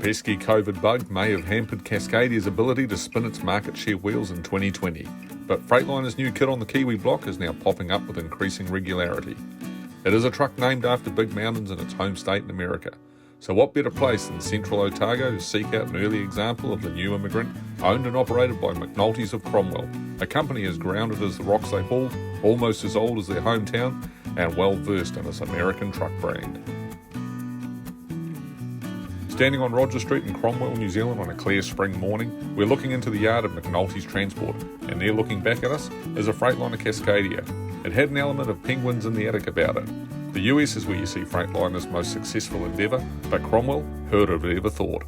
pesky COVID bug may have hampered Cascadia's ability to spin its market share wheels in 2020, but Freightliner's new kit on the Kiwi block is now popping up with increasing regularity. It is a truck named after big mountains in its home state in America, so what better place than Central Otago to seek out an early example of the new immigrant, owned and operated by McNulty's of Cromwell, a company as grounded as the rocks they haul, almost as old as their hometown, and well versed in this American truck brand. Standing on Roger Street in Cromwell, New Zealand on a clear spring morning, we're looking into the yard of McNulty's Transport, and there looking back at us is a Freightliner Cascadia. It had an element of penguins in the attic about it. The US is where you see Freightliner's most successful endeavour, but Cromwell, who'd have ever thought.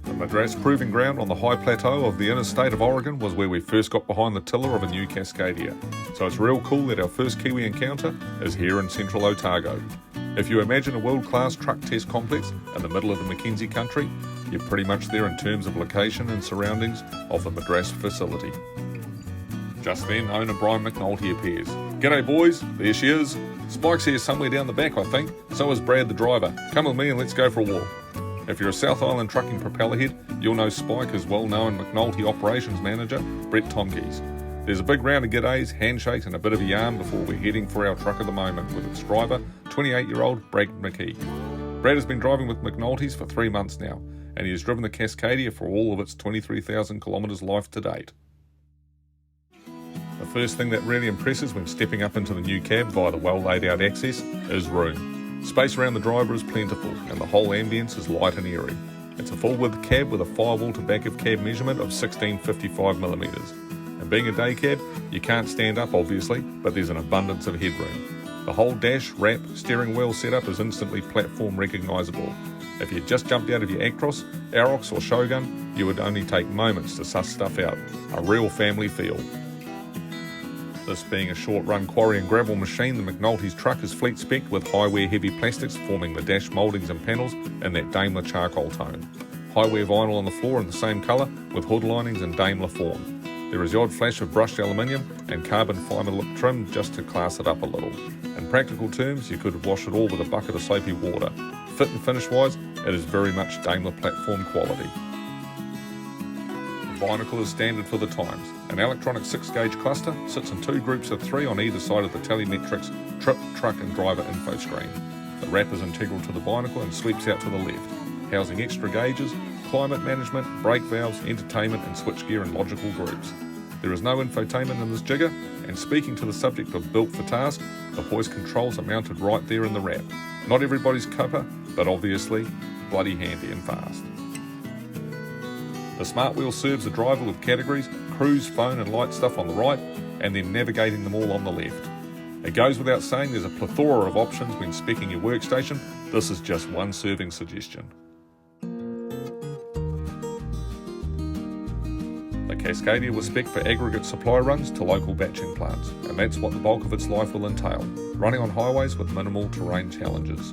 The Madras Proving Ground on the high plateau of the inner state of Oregon was where we first got behind the tiller of a new Cascadia, so it's real cool that our first Kiwi encounter is here in Central Otago. If you imagine a world-class truck test complex in the middle of the Mackenzie country, you're pretty much there in terms of location and surroundings of the Madras facility. Just then, owner Brian McNulty appears. "G'day boys, there she is. Spike's here somewhere down the back, I think. So is Brad the driver. Come with me and let's go for a walk." If you're a South Island trucking propeller head, you'll know Spike as well-known McNulty operations manager, Brett Tomkeys. There's a big round of g'days, handshakes and a bit of a yarn before we're heading for our truck of the moment with its driver, 28-year-old Brad McKee. Brad has been driving with McNulty's for 3 months now, and he has driven the Cascadia for all of its 23,000 kilometres life to date. The first thing that really impresses when stepping up into the new cab via the well laid out access is room. Space around the driver is plentiful and the whole ambience is light and airy. It's a full width cab with a firewall to back of cab measurement of 1655mm. And being a day cab, you can't stand up obviously, but there's an abundance of headroom. The whole dash, wrap, steering wheel setup is instantly platform recognisable. If you just jumped out of your Actros, Arox or Shogun, you would only take moments to suss stuff out. A real family feel. This being a short-run quarry and gravel machine, the McNulty's truck is fleet-spec'd with high-wear heavy plastics forming the dash mouldings and panels in that Daimler charcoal tone. High-wear vinyl on the floor in the same colour with hood linings in Daimler form. There is the odd flash of brushed aluminium and carbon fibre lip trim just to class it up a little. In practical terms, you could wash it all with a bucket of soapy water. Fit and finish-wise, it is very much Daimler platform quality. The Bionicle is standard for the times. An electronic 6-gauge cluster sits in 2 groups of 3 on either side of the Telemetrics trip, truck and driver info screen. The wrap is integral to the Bionicle and sweeps out to the left, housing extra gauges, climate management, brake valves, entertainment and switchgear in logical groups. There is no infotainment in this jigger, and speaking to the subject of built for task, the hoist controls are mounted right there in the wrap. Not everybody's cuppa, but obviously bloody handy and fast. The smart wheel serves the driver with categories, cruise, phone and light stuff on the right, and then navigating them all on the left. It goes without saying there's a plethora of options when speccing your workstation. This is just one serving suggestion. The Cascadia was spec'd for aggregate supply runs to local batching plants, and that's what the bulk of its life will entail, running on highways with minimal terrain challenges.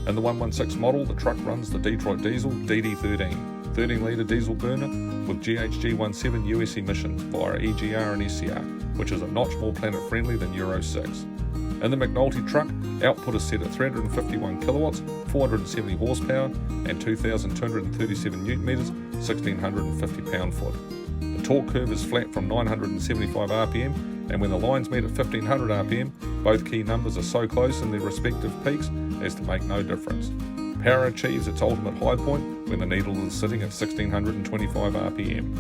In the 116 model, the truck runs the Detroit Diesel DD13, 13-litre diesel burner with GHG17 US emissions via EGR and SCR, which is a notch more planet-friendly than Euro 6. In the McNulty truck, output is set at 351 kilowatts, 470 horsepower and 2,237 newton metres, 1,650 pound-foot. The torque curve is flat from 975 RPM, and when the lines meet at 1500 RPM, both key numbers are so close in their respective peaks as to make no difference. Power achieves its ultimate high point when the needle is sitting at 1625 RPM.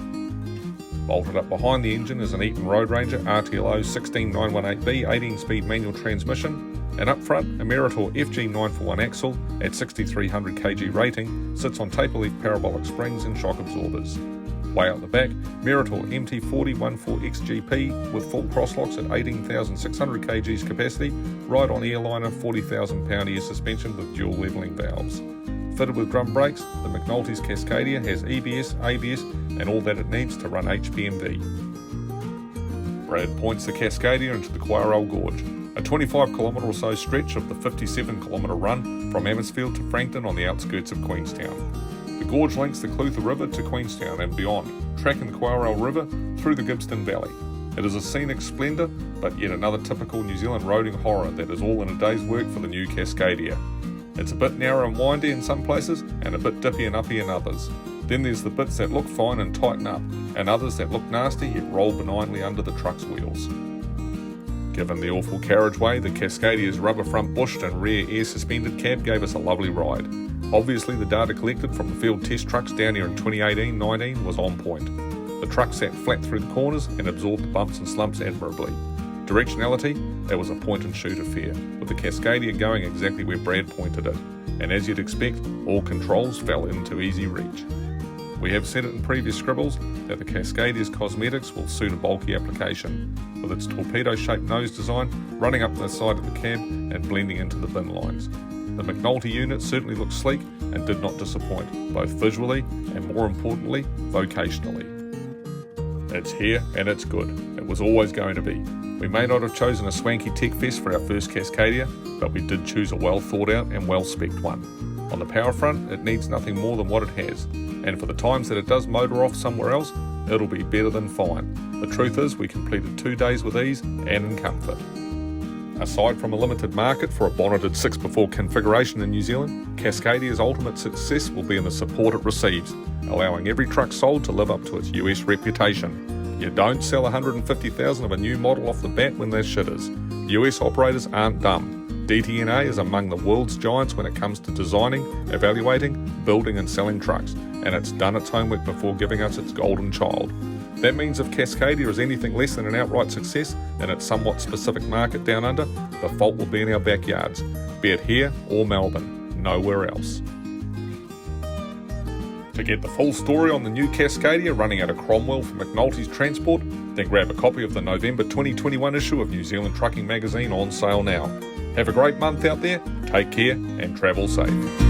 Bolted up behind the engine is an Eaton Road Ranger RTLO 16918B 18-speed manual transmission, and up front a Meritor FG941 axle at 6300 kg rating sits on taper leaf parabolic springs and shock absorbers. Way out the back, Meritor MT4014XGP with full crosslocks at 18,600 kgs capacity, ride on airliner 40,000 pound air suspension with dual levelling valves. Fitted with drum brakes, the McNulty's Cascadia has EBS, ABS and all that it needs to run HPMV. Brad points the Cascadia into the Quarrel Gorge, a 25km or so stretch of the 57km run from Amosfield to Frankton on the outskirts of Queenstown. The gorge links the Clutha River to Queenstown and beyond, tracking the Quarrel River through the Gibbston Valley. It is a scenic splendour, but yet another typical New Zealand roading horror that is all in a day's work for the new Cascadia. It's a bit narrow and windy in some places and a bit dippy and uppy in others. Then there's the bits that look fine and tighten up, and others that look nasty yet roll benignly under the truck's wheels. Given the awful carriageway, the Cascadia's rubber front bushed and rear air suspended cab gave us a lovely ride. Obviously the data collected from the field test trucks down here in 2018-19 was on point. The truck sat flat through the corners and absorbed the bumps and slumps admirably. Directionality, that was a point and shoot affair, with the Cascadia going exactly where Brad pointed it, and as you'd expect, all controls fell into easy reach. We have said it in previous scribbles that the Cascadia's cosmetics will suit a bulky application, with its torpedo-shaped nose design running up the side of the cab and blending into the bin lines. The McNulty unit certainly looked sleek and did not disappoint, both visually and, more importantly, vocationally. It's here and it's good. It was always going to be. We may not have chosen a swanky tech fest for our first Cascadia, but we did choose a well thought out and well specced one. On the power front, it needs nothing more than what it has, and for the times that it does motor off somewhere else, it'll be better than fine. The truth is, we completed 2 days with ease and in comfort. Aside from a limited market for a bonneted 6x4 configuration in New Zealand, Cascadia's ultimate success will be in the support it receives, allowing every truck sold to live up to its US reputation. You don't sell 150,000 of a new model off the bat when they're shitters. US operators aren't dumb. DTNA is among the world's giants when it comes to designing, evaluating, building and selling trucks, and it's done its homework before giving us its golden child. That means if Cascadia is anything less than an outright success in its somewhat specific market down under, the fault will be in our backyards, be it here or Melbourne, nowhere else. To get the full story on the new Cascadia running out of Cromwell for McNulty's Transport, then grab a copy of the November 2021 issue of New Zealand Trucking Magazine on sale now. Have a great month out there, take care and travel safe.